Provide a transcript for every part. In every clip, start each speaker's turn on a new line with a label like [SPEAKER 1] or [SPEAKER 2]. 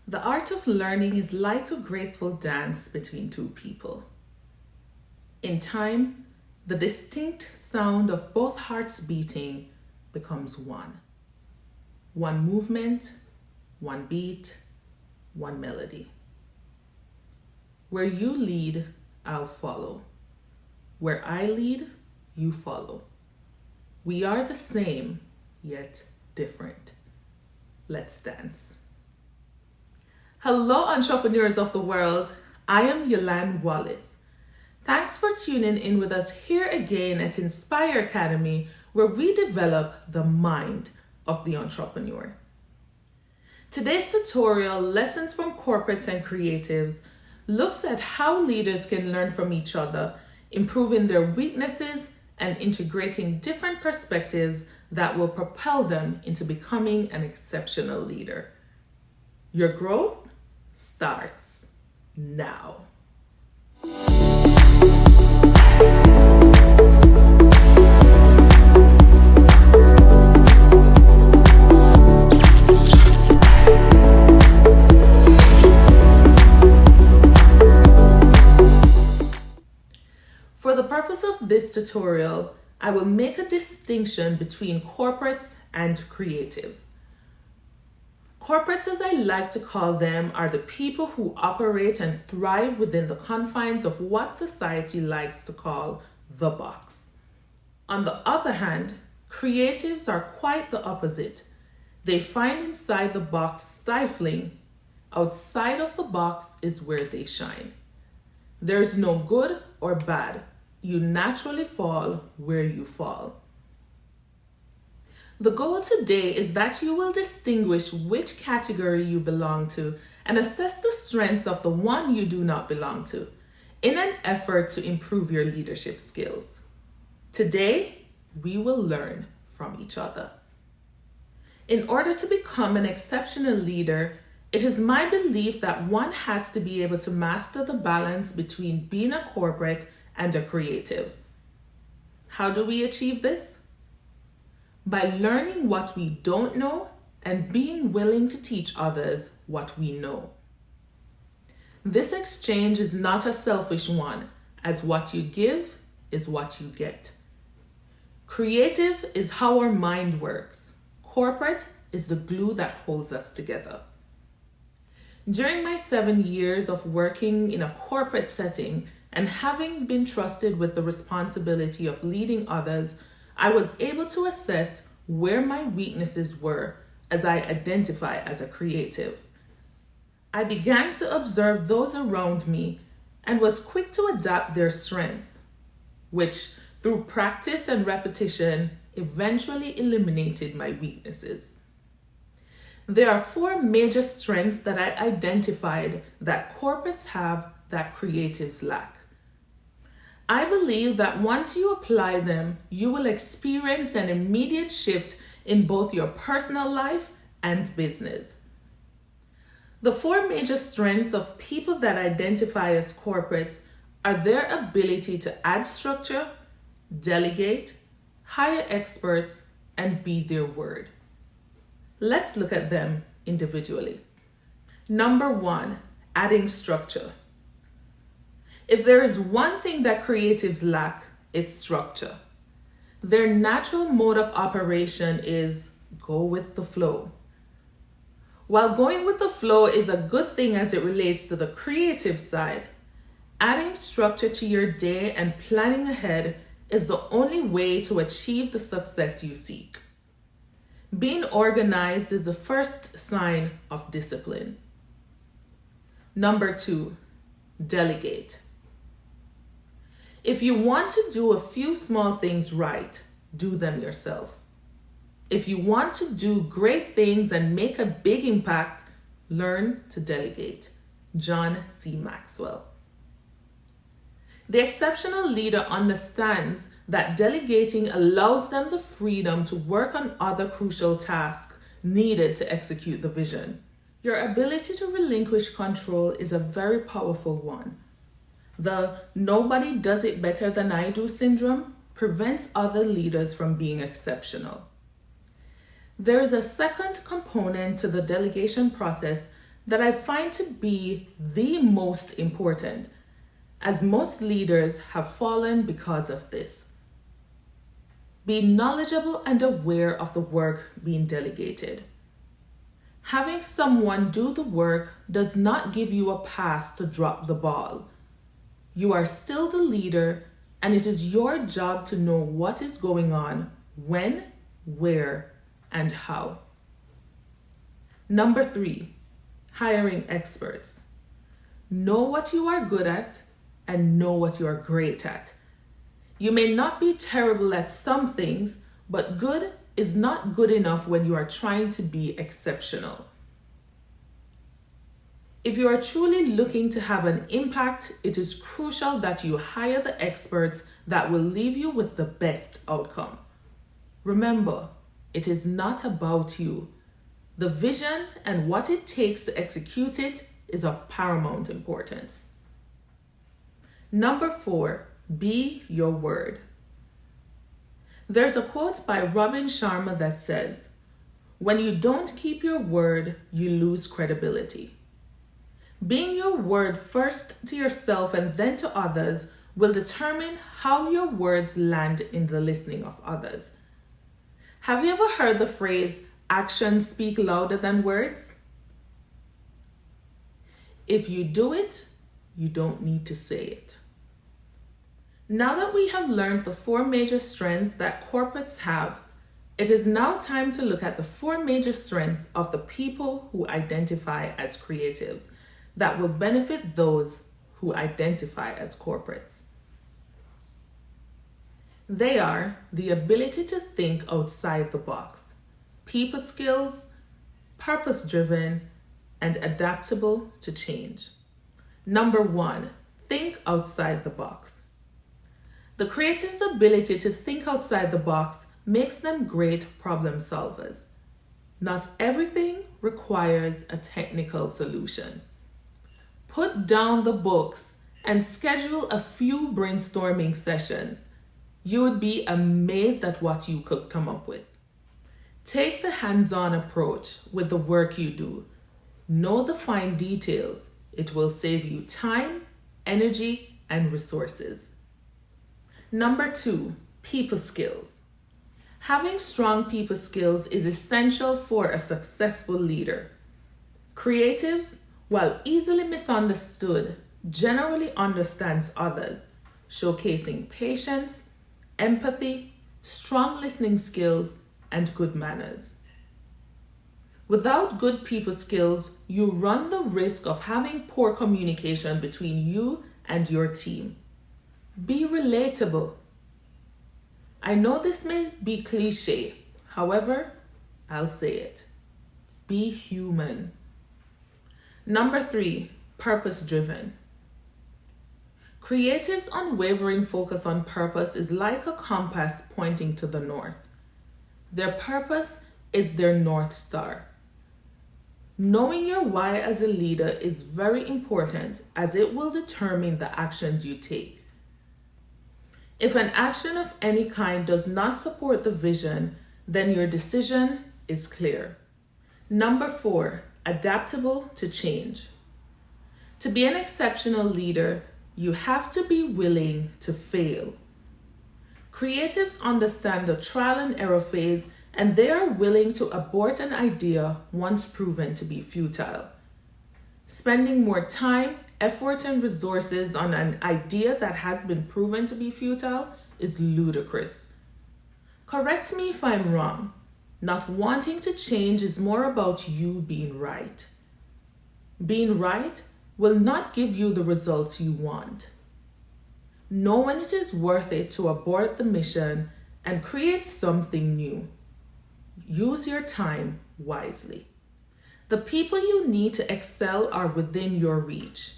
[SPEAKER 1] The art of learning is like a graceful dance between two people. In time, the distinct sound of both hearts beating becomes one. One movement, one beat, one melody. Where you lead, I'll follow. Where I lead, you follow. We are the same, yet different. Let's dance. Hello, entrepreneurs of the world. I am Yolande Wallace. Thanks for tuning in with us here again at Inspire Academy, where we develop the mind of the entrepreneur. Today's tutorial, Lessons from Corporates and Creatives, looks at how leaders can learn from each other, improving their weaknesses and integrating different perspectives that will propel them into becoming an exceptional leader. Your growth starts now. For the purpose of this tutorial, I will make a distinction between corporates and creatives. Corporates, as I like to call them, are the people who operate and thrive within the confines of what society likes to call the box. On the other hand, creatives are quite the opposite. They find inside the box stifling. Outside of the box is where they shine. There's no good or bad. You naturally fall where you fall. The goal today is that you will distinguish which category you belong to and assess the strengths of the one you do not belong to in an effort to improve your leadership skills. Today, we will learn from each other. In order to become an exceptional leader, it is my belief that one has to be able to master the balance between being a corporate and a creative. How do we achieve this? By learning what we don't know and being willing to teach others what we know. This exchange is not a selfish one, as what you give is what you get. Creative is how our mind works. Corporate is the glue that holds us together. During my 7 years of working in a corporate setting and having been trusted with the responsibility of leading others, I was able to assess where my weaknesses were as I identify as a creative. I began to observe those around me and was quick to adapt their strengths, which through practice and repetition eventually eliminated my weaknesses. There are 4 major strengths that I identified that corporates have that creatives lack. I believe that once you apply them, you will experience an immediate shift in both your personal life and business. The 4 major strengths of people that identify as corporates are their ability to add structure, delegate, hire experts, and be their word. Let's look at them individually. Number 1, adding structure. If there is one thing that creatives lack, it's structure. Their natural mode of operation is go with the flow. While going with the flow is a good thing as it relates to the creative side, adding structure to your day and planning ahead is the only way to achieve the success you seek. Being organized is the first sign of discipline. Number 2, delegate. If you want to do a few small things right, do them yourself. If you want to do great things and make a big impact, learn to delegate. John C. Maxwell. The exceptional leader understands that delegating allows them the freedom to work on other crucial tasks needed to execute the vision. Your ability to relinquish control is a very powerful one. The nobody does it better than I do syndrome prevents other leaders from being exceptional. There is a second component to the delegation process that I find to be the most important, as most leaders have fallen because of this. Be knowledgeable and aware of the work being delegated. Having someone do the work does not give you a pass to drop the ball. You are still the leader, and it is your job to know what is going on, when, where, and how. Number 3, hiring experts. Know what you are good at and know what you are great at. You may not be terrible at some things, but good is not good enough when you are trying to be exceptional. If you are truly looking to have an impact, it is crucial that you hire the experts that will leave you with the best outcome. Remember, it is not about you. The vision and what it takes to execute it is of paramount importance. Number 4, be your word. There's a quote by Robin Sharma that says, "When you don't keep your word, you lose credibility." Being your word first to yourself and then to others will determine how your words land in the listening of others. Have you ever heard the phrase, "Actions speak louder than words"? If you do it, you don't need to say it. Now that we have learned the 4 major strengths that corporates have, it is now time to look at the 4 major strengths of the people who identify as creatives that will benefit those who identify as corporates. They are the ability to think outside the box, people skills, purpose-driven, and adaptable to change. Number 1, think outside the box. The creative's ability to think outside the box makes them great problem solvers. Not everything requires a technical solution. Put down the books and schedule a few brainstorming sessions. You would be amazed at what you could come up with. Take the hands-on approach with the work you do. Know the fine details. It will save you time, energy, and resources. Number 2, people skills. Having strong people skills is essential for a successful leader. Creatives, while easily misunderstood, generally understands others, showcasing patience, empathy, strong listening skills, and good manners. Without good people skills, you run the risk of having poor communication between you and your team. Be relatable. I know this may be cliche, however, I'll say it. Be human. Number 3, purpose-driven. Creatives' unwavering focus on purpose is like a compass pointing to the north. Their purpose is their North Star. Knowing your why as a leader is very important, as it will determine the actions you take. If an action of any kind does not support the vision, then your decision is clear. Number 4, adaptable to change. To be an exceptional leader, you have to be willing to fail. Creatives understand the trial and error phase, and they are willing to abort an idea once proven to be futile. Spending more time, effort, and resources on an idea that has been proven to be futile is ludicrous. Correct me if I'm wrong. Not wanting to change is more about you being right. Being right will not give you the results you want. Know when it is worth it to abort the mission and create something new. Use your time wisely. The people you need to excel are within your reach.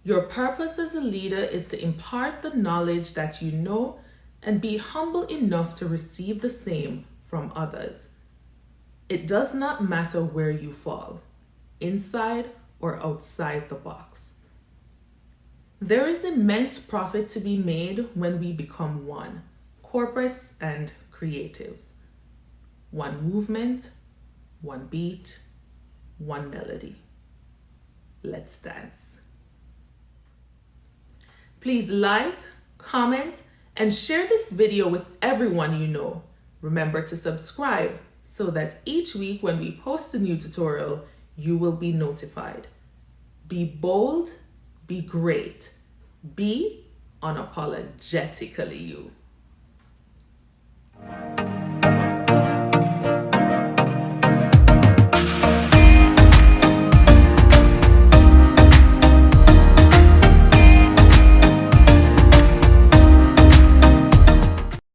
[SPEAKER 1] Your purpose as a leader is to impart the knowledge that you know and be humble enough to receive the same from others. It does not matter where you fall, inside or outside the box. There is immense profit to be made when we become one, corporates and creatives. One movement, one beat, one melody. Let's dance. Please like, comment, and share this video with everyone you know. Remember to subscribe so that each week when we post a new tutorial, you will be notified. Be bold, be great, be unapologetically you.